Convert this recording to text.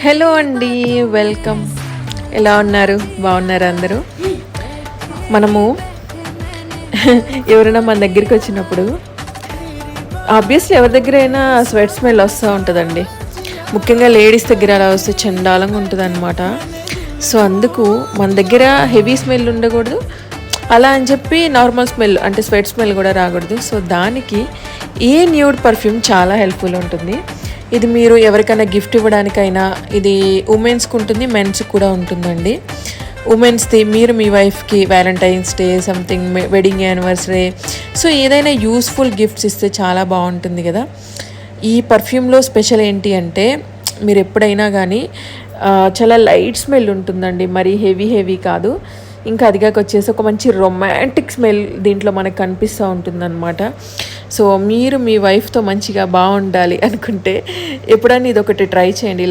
Hello అండి, welcome. ఎలా ఉన్నారు? బాగున్నారు అందరూ? మనము ఎవరైనా మన దగ్గరికి వచ్చినప్పుడు ఆబ్వియస్లీ ఎవరి దగ్గర అయినా స్వెట్ స్మెల్ వస్తూ ఉంటుందండి. ముఖ్యంగా లేడీస్ దగ్గర అలా వస్తే చండాలంగా ఉంటుంది అనమాట. సో అందుకు మన దగ్గర హెవీ స్మెల్ ఉండకూడదు, అలా అని చెప్పి నార్మల్ స్మెల్ అంటే స్వెట్ స్మెల్ కూడా రాకూడదు. సో దానికి ఈ న్యూడ్ పర్ఫ్యూమ్ చాలా హెల్ప్ఫుల్ ఉంటుంది. ఇది మీరు ఎవరికైనా గిఫ్ట్ ఇవ్వడానికైనా, ఇది ఉమెన్స్కి ఉంటుంది, మెన్స్కి కూడా ఉంటుందండి. ఉమెన్స్ది మీరు మీ వైఫ్కి Valentine's day, something wedding anniversary, so ఏదైనా యూస్ఫుల్ గిఫ్ట్స్ ఇస్తే చాలా బాగుంటుంది కదా. ఈ పర్ఫ్యూమ్లో స్పెషల్ ఏంటి అంటే మీరు ఎప్పుడైనా కానీ చాలా లైట్ స్మెల్ ఉంటుందండి, మరీ హెవీ కాదు. ఇంకా అదిగాక వచ్చేసి ఒక మంచి రొమాంటిక్ స్మెల్ దీంట్లో మనకు కనిపిస్తూ ఉంటుందన్నమాట. సో మీరు మీ వైఫ్తో మంచిగా బాగుండాలి అనుకుంటే ఎప్పుడైనా ఇది ఒకటి ట్రై చేయండి.